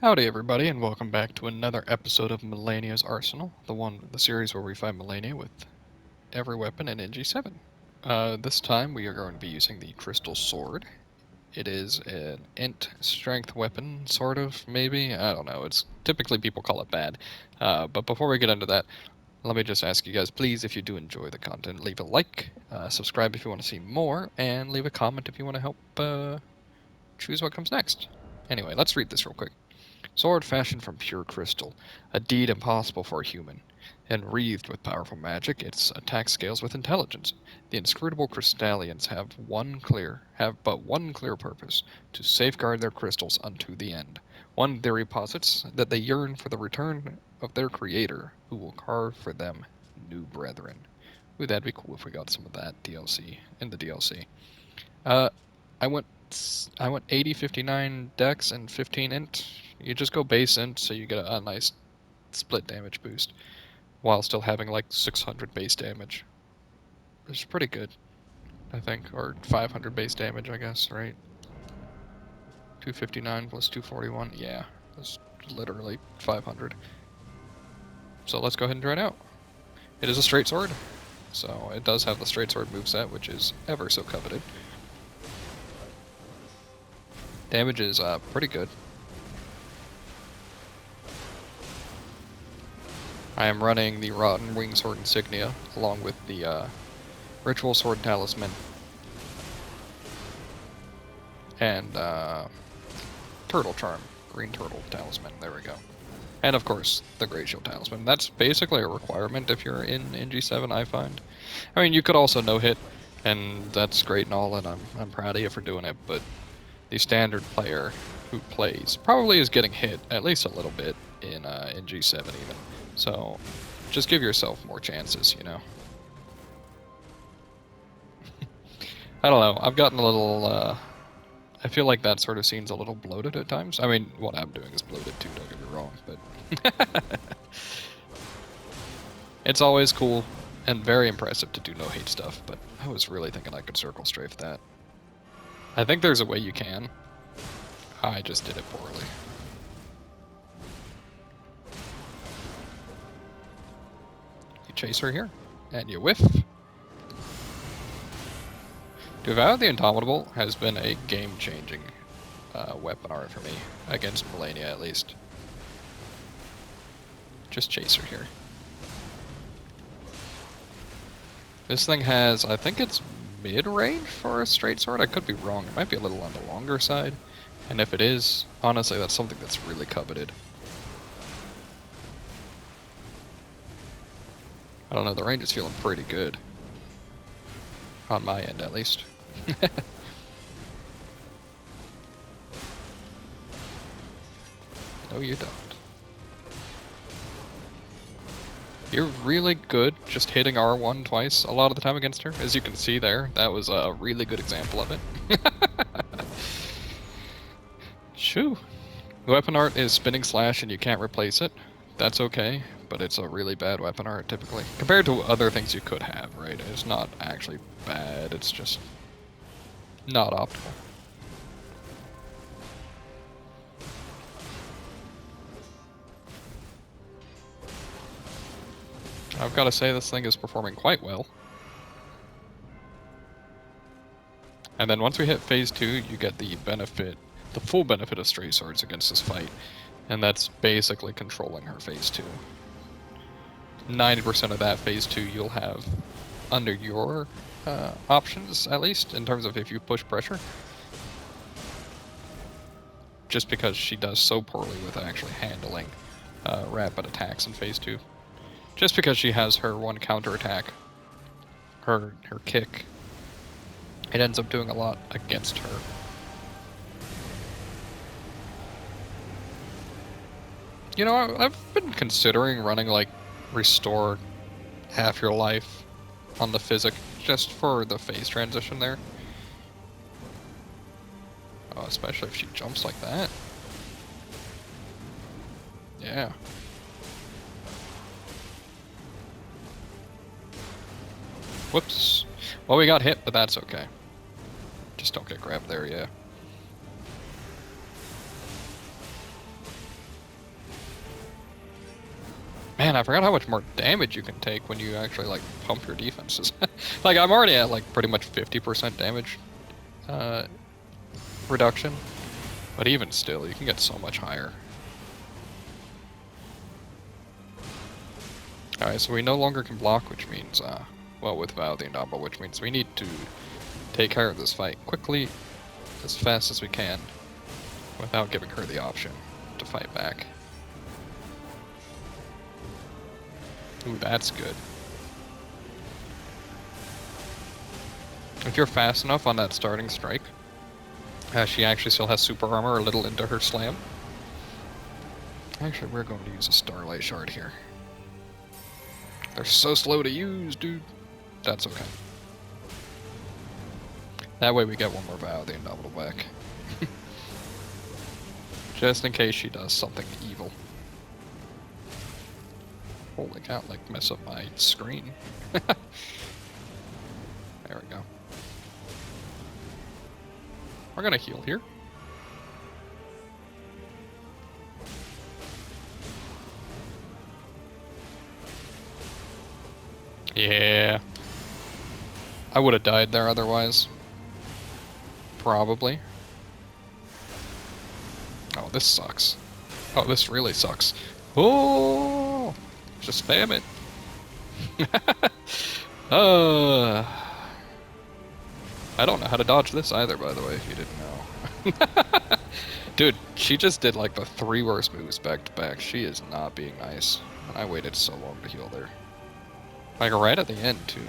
Howdy everybody, and welcome back to another episode of Malenia's Arsenal, the series where we find Malenia with every weapon in NG7. This time we are going to be using the Crystal Sword. It is an int strength weapon, sort of, maybe? I don't know, it's typically people call it bad. But before we get into that, let me just ask you guys, please, if you do enjoy the content, leave a like, subscribe if you want to see more, and leave a comment if you want to help choose what comes next. Anyway, let's read this real quick. Sword fashioned from pure crystal, a deed impossible for a human. And wreathed with powerful magic, its attack scales with intelligence. The inscrutable crystallians have but one clear purpose, to safeguard their crystals unto the end. One theory posits that they yearn for the return of their creator, who will carve for them new brethren. Ooh, that'd be cool if we got some of that DLC in the DLC. Uh, I went I went 80, 59 dex and 15 int. You just go base int, so you get a nice split damage boost while still having like 600 base damage. Which is pretty good, I think, or 500 base damage, I guess, right? 259 plus 241, yeah, that's literally 500. So let's go ahead and try it out. It is a straight sword, so it does have the straight sword moveset, which is ever so coveted. Damage is pretty good. I am running the Rotten Wing Sword Insignia, along with the Ritual Sword Talisman, and Turtle Charm, Green Turtle Talisman, there we go. And of course, the Great Shield Talisman. That's basically a requirement if you're in NG7, I find. I mean, you could also no-hit, and that's great and all, and I'm proud of you for doing it, but the standard player who plays probably is getting hit at least a little bit in G7 even. So just give yourself more chances, you know. I don't know. I've gotten a little. I feel like that sort of scene's a little bloated at times. I mean, what I'm doing is bloated too. Don't get me wrong, but it's always cool and very impressive to do no hate stuff. But I was really thinking I could circle strafe that. I think there's a way you can. I just did it poorly. You chase her here, and you whiff. Devour the Indomitable has been a game-changing weapon art for me, against Malenia at least. Just chase her here. This thing has, I think it's mid-range for a straight sword. I could be wrong. It might be a little on the longer side. And if it is, honestly, that's something that's really coveted. I don't know, the range is feeling pretty good. On my end, at least. No, you don't. You're really good just hitting R1 twice a lot of the time against her. As you can see there, that was a really good example of it. Shoo. The weapon art is spinning slash and you can't replace it. That's okay, but it's a really bad weapon art typically. Compared to other things you could have, right? It's not actually bad, it's just not optimal. I've got to say this thing is performing quite well. And then once we hit phase 2, you get the full benefit of straight swords against this fight. And that's basically controlling her phase 2. 90% of that phase 2 you'll have under your options, at least, in terms of if you push pressure. Just because she does so poorly with actually handling rapid attacks in phase 2. Just because she has her one counterattack, her kick, it ends up doing a lot against her. You know, I've been considering running, like, restore half your life on the physic, just for the phase transition there. Oh, especially if she jumps like that. Yeah. Whoops. Well, we got hit, but that's okay. Just don't get grabbed there, yeah. Man, I forgot how much more damage you can take when you actually, like, pump your defenses. Like, I'm already at, like, pretty much 50% damage reduction. But even still, you can get so much higher. Alright, so we no longer can block, which means, well, with Vow of the Indomitable, which means we need to take care of this fight quickly, as fast as we can, without giving her the option to fight back. Ooh, that's good. If you're fast enough on that starting strike, she actually still has super armor a little into her slam. Actually, we're going to use a Starlight Shard here. They're so slow to use, dude. That's okay. That way we get one more Vow of the Indomitable back. Just in case she does something evil. Holy cow, like mess up my screen. There we go. We're gonna heal here. Yeah. I would have died there otherwise. Probably. Oh, this sucks. Oh, this really sucks. Oh! Just spam it. I don't know how to dodge this either, by the way, if you didn't know. Dude, she just did like the 3 worst moves back to back. She is not being nice. I waited so long to heal there. Like right at the end, too.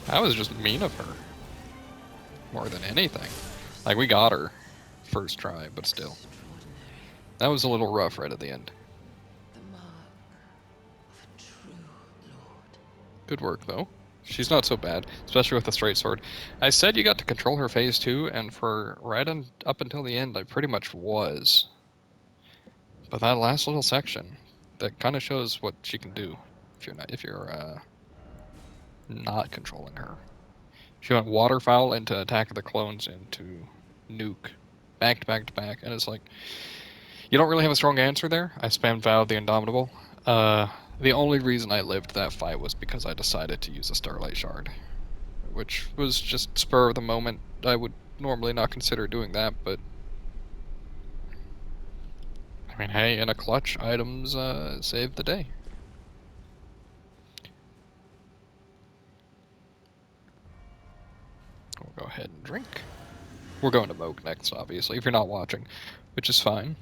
That was just mean of her. More than anything. Like, we got her first try, but still. That was a little rough right at the end. The mark of a true lord. Good work, though. She's not so bad, especially with the straight sword. I said you got to control her phase 2, and for up until the end, I pretty much was. But that last little section, that kind of shows what she can do if you're not controlling her. She went Waterfowl into Attack of the Clones into Nuke, back to back to back, and it's like, you don't really have a strong answer there. I spammed Vow of the Indomitable. The only reason I lived that fight was because I decided to use a Starlight Shard, which was just spur of the moment. I would normally not consider doing that, but I mean, hey, in a clutch, items saved the day. We'll go ahead and drink. We're going to Moog next, obviously, if you're not watching, which is fine.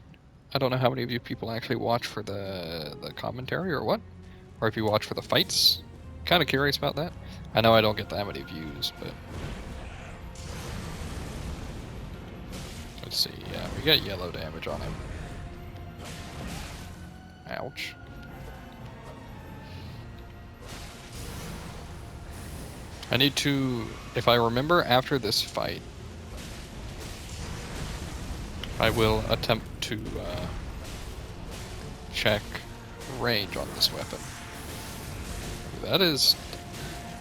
I don't know how many of you people actually watch for the commentary or what, or if you watch for the fights. Kind of curious about that. I know I don't get that many views, but let's see. Yeah, we got yellow damage on him. Ouch. I need to, if I remember after this fight, I will attempt to check range on this weapon. That is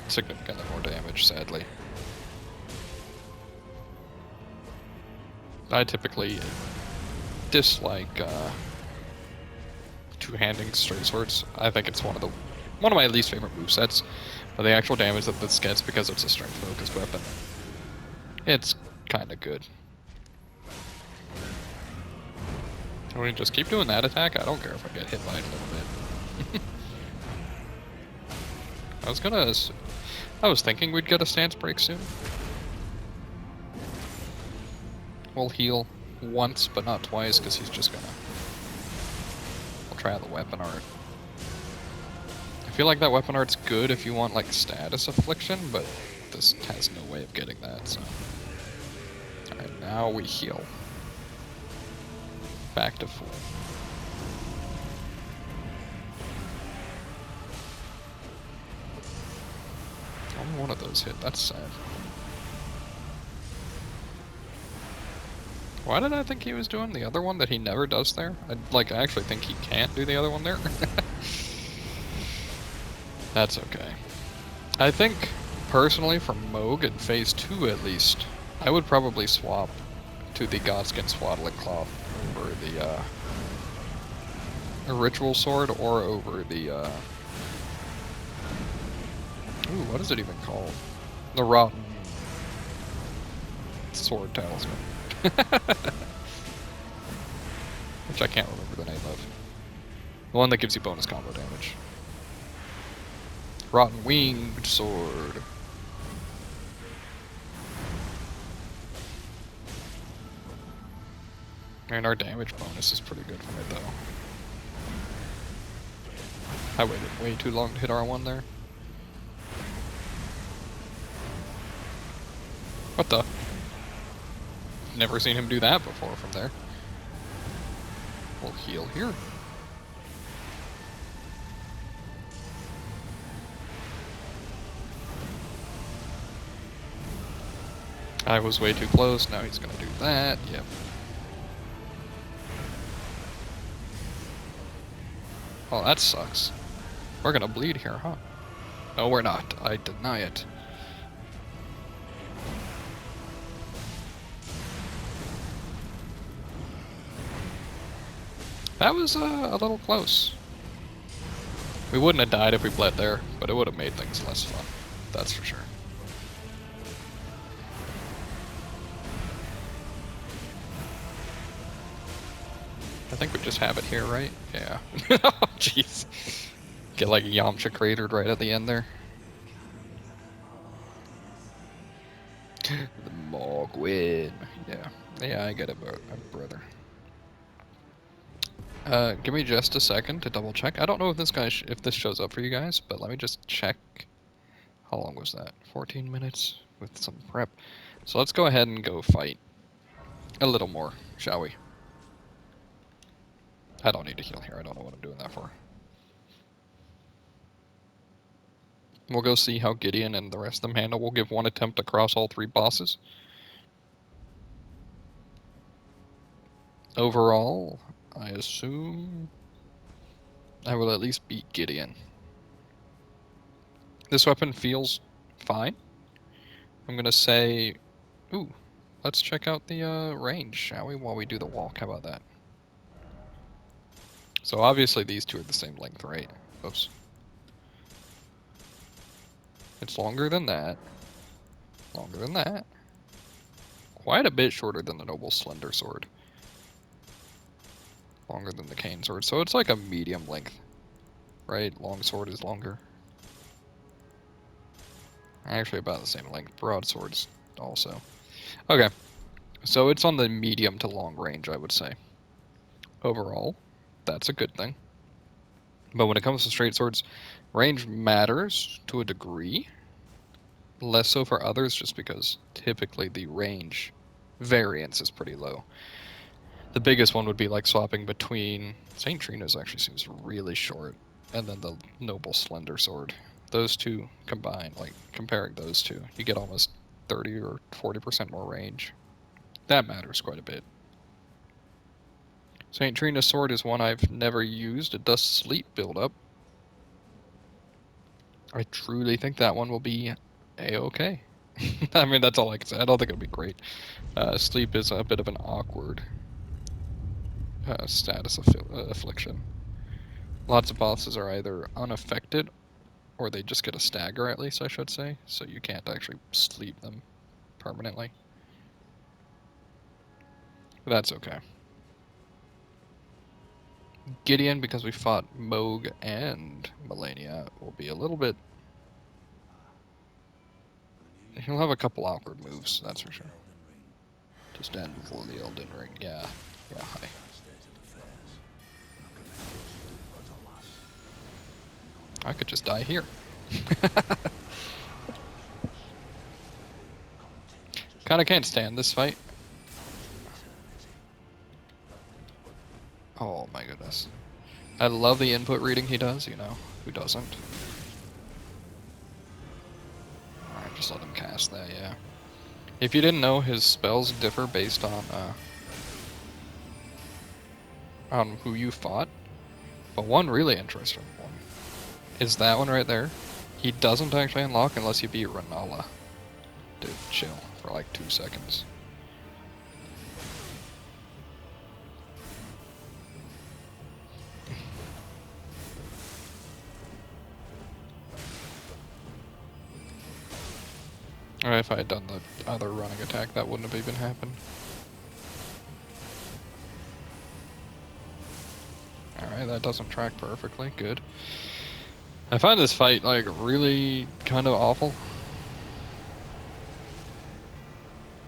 significantly more damage, sadly. I typically dislike two-handing straight swords. I think it's one of my least favorite movesets. But the actual damage that this gets, because it's a strength-focused weapon, it's kind of good. Can we just keep doing that attack? I don't care if I get hit by it a little bit. I was thinking we'd get a stance break soon. We'll heal once, but not twice, because he's just gonna... We'll try out the weapon art. I feel like that weapon art's good if you want, like, status affliction, but this has no way of getting that, so... Alright, now we heal. Back to full. Only one of those hit, that's sad. Why did I think he was doing the other one that he never does there? I actually think he can't do the other one there. That's okay. I think, personally, for Moog in Phase 2 at least, I would probably swap to the Godskin Swaddling Cloth over the Ritual Sword or over the, ooh, what is it even called? The Rotten Sword Talisman. Which I can't remember the name of. The one that gives you bonus combo damage. Rotten Winged Sword. And our damage bonus is pretty good from it, though. I waited way too long to hit R1 there. What the? Never seen him do that before from there. We'll heal here. I was way too close, now he's gonna do that, yep. Oh, that sucks. We're gonna bleed here, huh? No, we're not. I deny it. That was a little close. We wouldn't have died if we bled there, but it would have made things less fun. That's for sure. I think we just have it here, right? Yeah. Oh, jeez. Get like Yamcha cratered right at the end there. The Mogwin. Yeah. Yeah, I get it, brother. Give me just a second to double check. I don't know if this guy if this shows up for you guys, but let me just check. How long was that? 14 minutes with some prep. So let's go ahead and go fight a little more, shall we? I don't need to heal here. I don't know what I'm doing that for. We'll go see how Gideon and the rest of them handle. We'll give one attempt across all 3 bosses. Overall, I assume I will at least beat Gideon. This weapon feels fine. I'm gonna say, ooh, let's check out the range, shall we, while we do the walk? How about that? So obviously these two are the same length, right? Oops. It's longer than that. Longer than that. Quite a bit shorter than the Noble Slender Sword. Longer than the Cane Sword. So it's like a medium length, right? Long sword is longer. Actually about the same length. Broadswords also. Okay. So it's on the medium to long range, I would say. Overall, that's a good thing. But when it comes to straight swords, range matters to a degree. Less so for others, just because typically the range variance is pretty low. The biggest one would be like swapping between St. Trina's actually seems really short, and then the Noble Slender Sword. Those two combined, like comparing those two, you get almost 30 or 40% more range. That matters quite a bit. St. Trina's Sword is one I've never used. It does sleep buildup. I truly think that one will be a-okay. I mean, that's all I can say. I don't think it'll be great. Sleep is a bit of an awkward status affliction. Lots of bosses are either unaffected, or they just get a stagger, at least, I should say, so you can't actually sleep them permanently. But that's okay. Gideon, because we fought Moog and Malenia, will be a little bit... He'll have a couple awkward moves, that's for sure. To stand before the Elden Ring, yeah. Yeah, hi. I could just die here. Kinda can't stand this fight. Oh my goodness. I love the input reading he does, you know. Who doesn't? Alright, just let him cast that, yeah. If you didn't know, his spells differ based on who you fought. But one really interesting one is that one right there. He doesn't actually unlock unless you beat Renala. Dude, chill for like 2 seconds. if I had done the other running attack, that wouldn't have even happened. Alright, that doesn't track perfectly. Good. I find this fight, like, really kind of awful.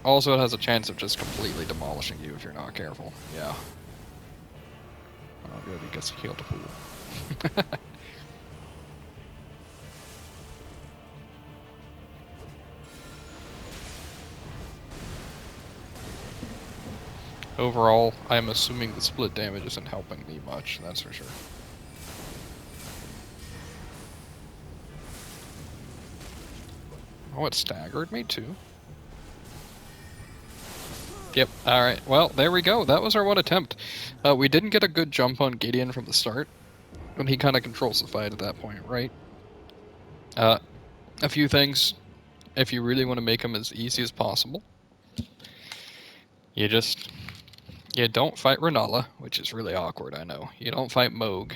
Also, it has a chance of just completely demolishing you if you're not careful. Yeah. Oh, good, he gets healed a fool. Overall, I'm assuming the split damage isn't helping me much, that's for sure. Oh, it staggered me too. Yep, alright. Well, there we go. That was our one attempt. We didn't get a good jump on Gideon from the start, and he kind of controls the fight at that point, right? A few things. If you really want to make him as easy as possible, you just... You don't fight Renala, which is really awkward, I know. You don't fight Moog.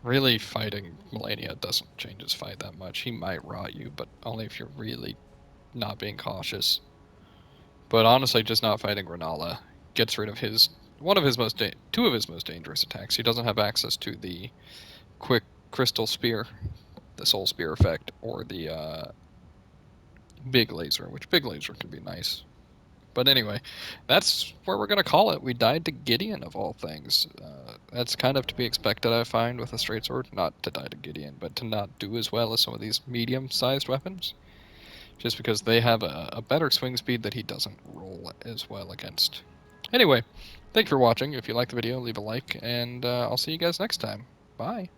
Really, fighting Malenia doesn't change his fight that much. He might rot you, but only if you're really not being cautious. But honestly, just not fighting Renala gets rid of his two of his most dangerous attacks. He doesn't have access to the quick crystal spear, the soul spear effect, or the big laser, which big laser can be nice. But anyway, that's where we're going to call it. We died to Gideon, of all things. That's kind of to be expected, I find, with a straight sword. Not to die to Gideon, but to not do as well as some of these medium-sized weapons. Just because they have a better swing speed that he doesn't roll as well against. Anyway, thank you for watching. If you liked the video, leave a like, and I'll see you guys next time. Bye.